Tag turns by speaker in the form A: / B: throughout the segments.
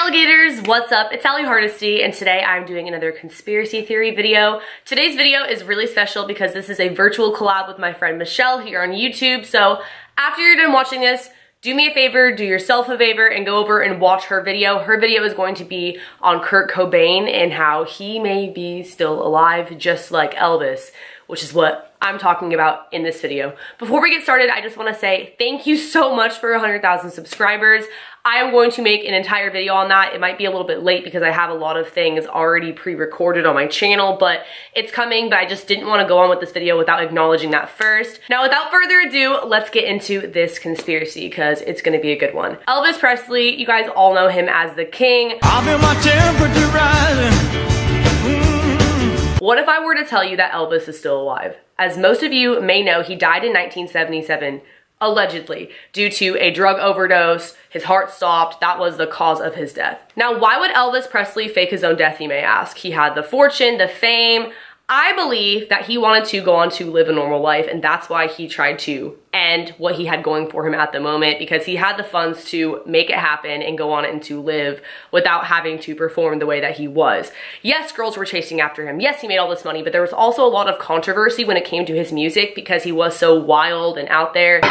A: alligators, what's up? It's Allie Hardesty, and today I'm doing another conspiracy theory video. Today's video is really special because this is a virtual collab with my friend Michelle here on YouTube. So after you're done watching this, do me a favor, do yourself a favor, and go over and watch her video. Her video is going to be on Kurt Cobain and how he may be still alive just like Elvis, which is what I'm talking about in this video. Before we get started, I just want to say thank you so much for 100,000 subscribers. I am going to make an entire video on that. It might be a little bit late because I have a lot of things already pre-recorded on my channel, but it's coming, but I just didn't want to go on with this video without acknowledging that first. Now, without further ado, let's get into this conspiracy because it's going to be a good one. Elvis Presley, you guys all know him as the king.
B: I'll feel my temperature rising.
A: What if I were to tell you that Elvis is still alive? As most of you may know, he died in 1977, allegedly, due to a drug overdose. His heart stopped. That was the cause of his death. Now, why would Elvis Presley fake his own death, you may ask? He had the fortune, the fame. I believe that he wanted to go on to live a normal life, and that's why he tried to end what he had going for him at the moment, because he had the funds to make it happen and go on and to live without having to perform the way that he was. Yes, girls were chasing after him. Yes, he made all this money, but there was also a lot of controversy when it came to his music because he was so wild and out there.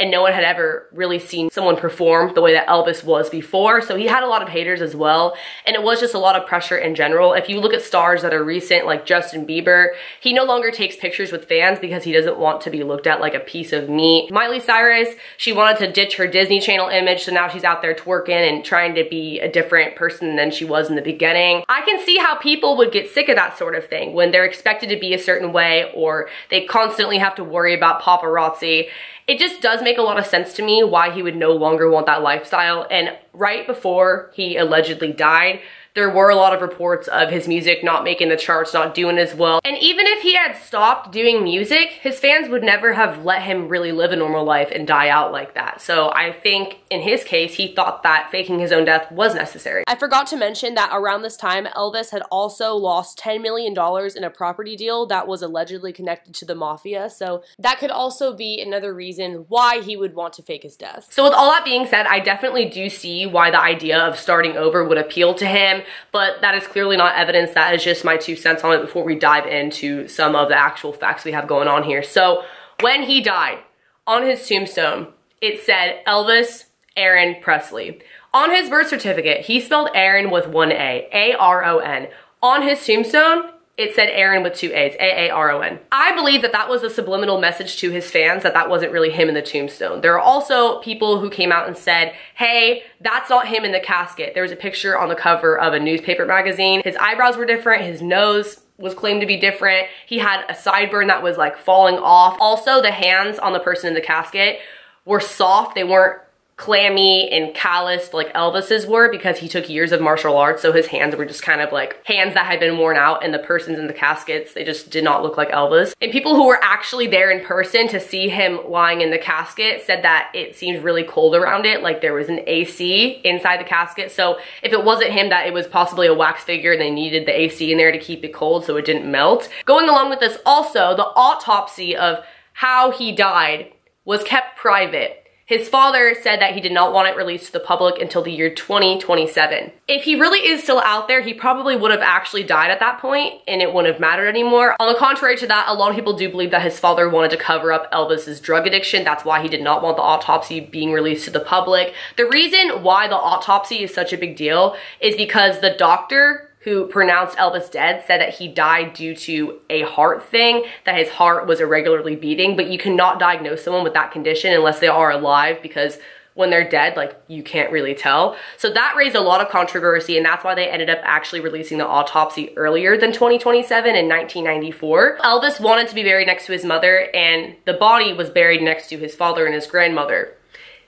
A: And no one had ever really seen someone perform the way that Elvis was before. So he had a lot of haters as well. And it was just a lot of pressure in general. If you look at stars that are recent, like Justin Bieber, he no longer takes pictures with fans because he doesn't want to be looked at like a piece of meat. Miley Cyrus, she wanted to ditch her Disney Channel image. So now she's out there twerking and trying to be a different person than she was in the beginning. I can see how people would get sick of that sort of thing when they're expected to be a certain way or they constantly have to worry about paparazzi. It just does make a lot of sense to me why he would no longer want that lifestyle. And right before he allegedly died, there were a lot of reports of his music not making the charts, not doing as well. And even if he had stopped doing music, his fans would never have let him really live a normal life and die out like that. So I think in his case, he thought that faking his own death was necessary. I forgot to mention that around this time, Elvis had also lost $10 million in a property deal that was allegedly connected to the mafia. So that could also be another reason why he would want to fake his death. So with all that being said, I definitely do see why the idea of starting over would appeal to him. But that is clearly not evidence. That is just my 2 cents on it before we dive into some of the actual facts we have going on here. So when he died, on his tombstone, it said Elvis Aaron Presley. On his birth certificate, he spelled Aaron with one A, A-R-O-N. On his tombstone, it said Aaron with 2 A's, A-A-R-O-N. I believe that that was a subliminal message to his fans that that wasn't really him in the tombstone. There are also people who came out and said, hey, that's not him in the casket. There was a picture on the cover of a newspaper magazine. His eyebrows were different, his nose was claimed to be different. He had a sideburn that was like falling off. Also, the hands on the person in the casket were soft. They weren't clammy and calloused like Elvis's were because he took years of martial arts, so his hands were just kind of like hands that had been worn out, and the persons in the caskets, they just did not look like Elvis. And people who were actually there in person to see him lying in the casket said that it seemed really cold around it, like there was an AC inside the casket. So if it wasn't him, that it was possibly a wax figure and they needed the AC in there to keep it cold so it didn't melt. Going along with this also, the autopsy of how he died was kept private. His father said that he did not want it released to the public until the year 2027. If he really is still out there, he probably would have actually died at that point and it wouldn't have mattered anymore. On the contrary to that, a lot of people do believe that his father wanted to cover up Elvis's drug addiction. That's why he did not want the autopsy being released to the public. The reason why the autopsy is such a big deal is because the doctor who pronounced Elvis dead said that he died due to a heart thing, that his heart was irregularly beating, but you cannot diagnose someone with that condition unless they are alive because when they're dead, like, you can't really tell. So that raised a lot of controversy, and that's why they ended up actually releasing the autopsy earlier than 2027 in 1994. Elvis wanted to be buried next to his mother, and the body was buried next to his father and his grandmother.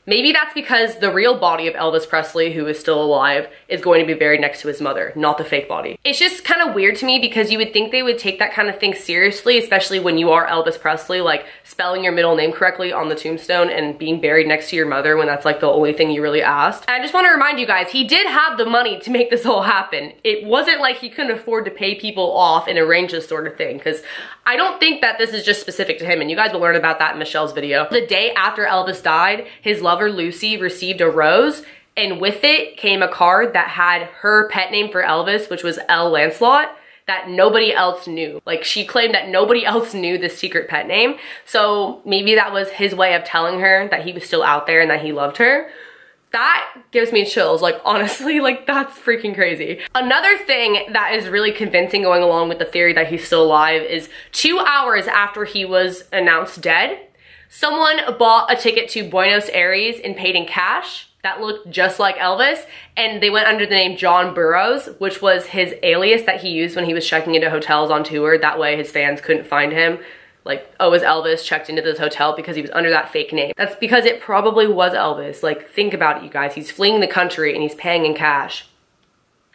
A: Maybe that's because the real body of Elvis Presley, who is still alive, is going to be buried next to his mother, not the fake body. It's just kind of weird to me because you would think they would take that kind of thing seriously, especially when you are Elvis Presley, like spelling your middle name correctly on the tombstone and being buried next to your mother when that's like the only thing you really asked. And I just want to remind you guys, he did have the money to make this all happen. It wasn't like he couldn't afford to pay people off and arrange this sort of thing, because I don't think that this is just specific to him, and you guys will learn about that in Michelle's video. The day after Elvis died, his lover Lucy received a rose, and with it came a card that had her pet name for Elvis, which was L. Lancelot, that nobody else knew. Like, she claimed that nobody else knew this secret pet name, so maybe that was his way of telling her that he was still out there and that he loved her. That gives me chills, like honestly, like that's freaking crazy. Another thing that is really convincing going along with the theory that he's still alive is 2 hours after he was announced dead, someone bought a ticket to Buenos Aires and paid in cash that looked just like Elvis, and they went under the name John Burroughs, which was his alias that he used when he was checking into hotels on tour. That way his fans couldn't find him. Like, oh, is Elvis checked into this hotel because he was under that fake name? That's because it probably was Elvis. Like, think about it, you guys. He's fleeing the country and he's paying in cash.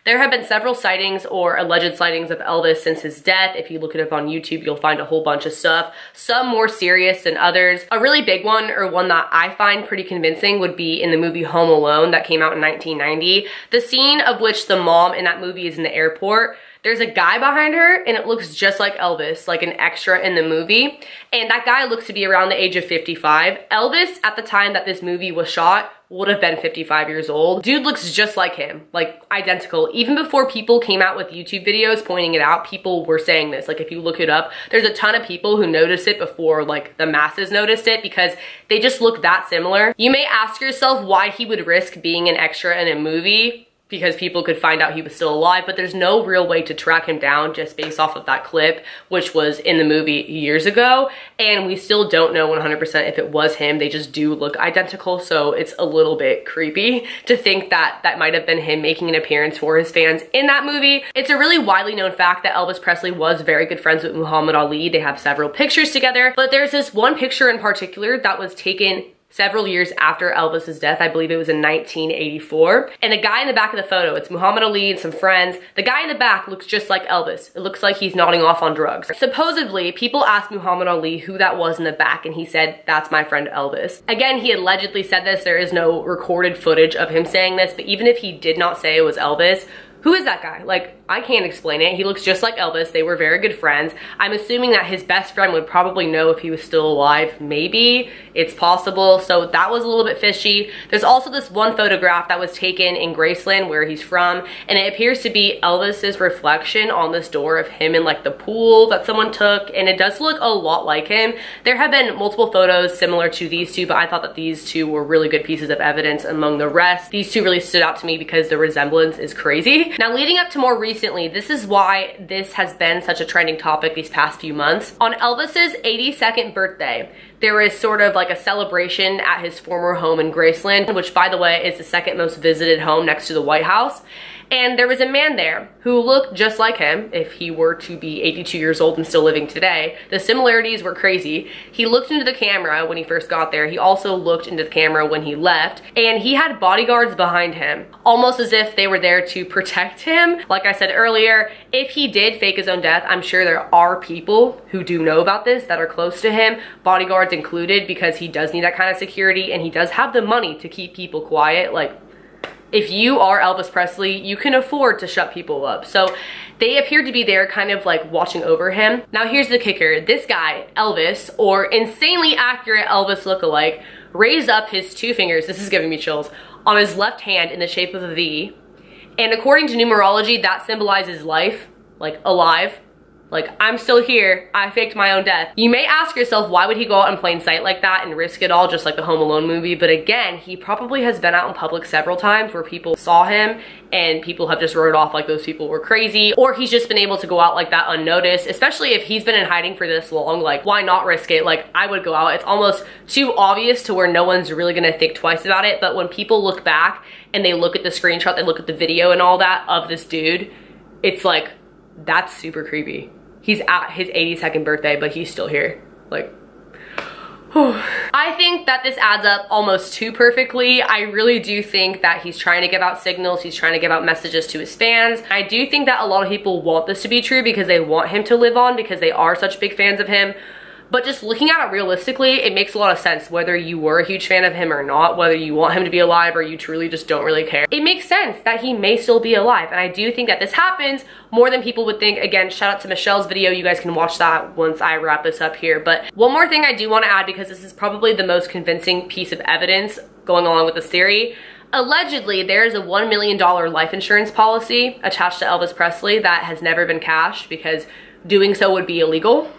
A: There have been several sightings or alleged sightings of Elvis since his death. If you look it up on YouTube, you'll find a whole bunch of stuff, some more serious than others. A really big one, or one that I find pretty convincing, would be in the movie Home Alone that came out in 1990. The scene of which the mom in that movie is in the airport. There's a guy behind her and it looks just like Elvis, like an extra in the movie. And that guy looks to be around the age of 55. Elvis, at the time that this movie was shot, would have been 55 years old. Dude looks just like him, like identical. Even before people came out with YouTube videos pointing it out, people were saying this. Like, if you look it up, there's a ton of people who noticed it before like the masses noticed it, because they just look that similar. You may ask yourself why he would risk being an extra in a movie, because people could find out he was still alive, but there's no real way to track him down just based off of that clip, which was in the movie years ago, and we still don't know 100% if it was him. They just do look identical, so it's a little bit creepy to think that that might have been him making an appearance for his fans in that movie. It's a really widely known fact that Elvis Presley was very good friends with Muhammad Ali. They have several pictures together, but there's this one picture in particular that was taken several years after Elvis's death. I believe it was in 1984. And the guy in the back of the photo, it's Muhammad Ali and some friends. The guy in the back looks just like Elvis. It looks like he's nodding off on drugs. Supposedly, people asked Muhammad Ali who that was in the back, and he said, "That's my friend Elvis." Again, he allegedly said this. There is no recorded footage of him saying this, but even if he did not say it was Elvis, who is that guy? Like, I can't explain it. He looks just like Elvis. They were very good friends. I'm assuming that his best friend would probably know if he was still alive. Maybe. It's possible. So that was a little bit fishy. There's also this one photograph that was taken in Graceland, where he's from, and it appears to be Elvis's reflection on this door of him in like the pool that someone took, and it does look a lot like him. There have been multiple photos similar to these two, but I thought that these two were really good pieces of evidence among the rest. These two really stood out to me because the resemblance is crazy. Now, leading up to more recently, this is why this has been such a trending topic these past few months. On Elvis's 82nd birthday, there is sort of like a celebration at his former home in Graceland, which, by the way, is the second most visited home next to the White House. And there was a man there who looked just like him if he were to be 82 years old and still living today. The similarities were crazy. He looked into the camera when he first got there. He also looked into the camera when he left. And he had bodyguards behind him, almost as if they were there to protect him. Like I said earlier, if he did fake his own death, I'm sure there are people who do know about this that are close to him, bodyguards included, because he does need that kind of security and he does have the money to keep people quiet. Like, if you are Elvis Presley, you can afford to shut people up. So they appeared to be there kind of like watching over him. Now here's the kicker. This guy, Elvis, or insanely accurate Elvis lookalike, raised up his two fingers, this is giving me chills, on his left hand in the shape of a V. And according to numerology, that symbolizes life, like alive. Like, I'm still here, I faked my own death. You may ask yourself, why would he go out in plain sight like that and risk it all, just like the Home Alone movie? But again, he probably has been out in public several times where people saw him and people have just wrote off like those people were crazy, or he's just been able to go out like that unnoticed. Especially if he's been in hiding for this long, like, why not risk it? Like, I would go out. It's almost too obvious to where no one's really gonna think twice about it. But when people look back and they look at the screenshot, they look at the video and all that of this dude, it's like, that's super creepy. He's at his 82nd birthday, but he's still here. Like, I think that this adds up almost too perfectly. I really do think that he's trying to give out signals, he's trying to give out messages to his fans. I do think that a lot of people want this to be true because they want him to live on because they are such big fans of him. But just looking at it realistically, it makes a lot of sense whether you were a huge fan of him or not, whether you want him to be alive or you truly just don't really care. It makes sense that he may still be alive, and I do think that this happens more than people would think. Again, shout out to Michelle's video. You guys can watch that once I wrap this up here. But one more thing I do want to add, because this is probably the most convincing piece of evidence going along with this theory. Allegedly, there is a $1 million life insurance policy attached to Elvis Presley that has never been cashed because doing so would be illegal,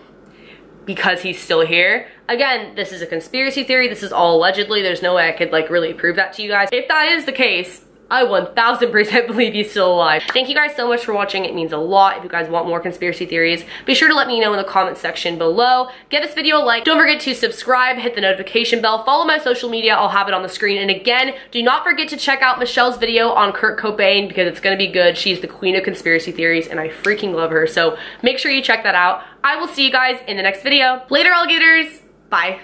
A: because he's still here. Again, this is a conspiracy theory. This is all allegedly. There's no way I could like really prove that to you guys. If that is the case, I 1000% believe he's still alive. Thank you guys so much for watching. It means a lot. If you guys want more conspiracy theories, be sure to let me know in the comment section below. Give this video a like. Don't forget to subscribe, hit the notification bell, follow my social media. I'll have it on the screen. And again, do not forget to check out Michelle's video on Kurt Cobain because it's gonna be good. She's the queen of conspiracy theories and I freaking love her. So make sure you check that out. I will see you guys in the next video. Later, alligators. Bye.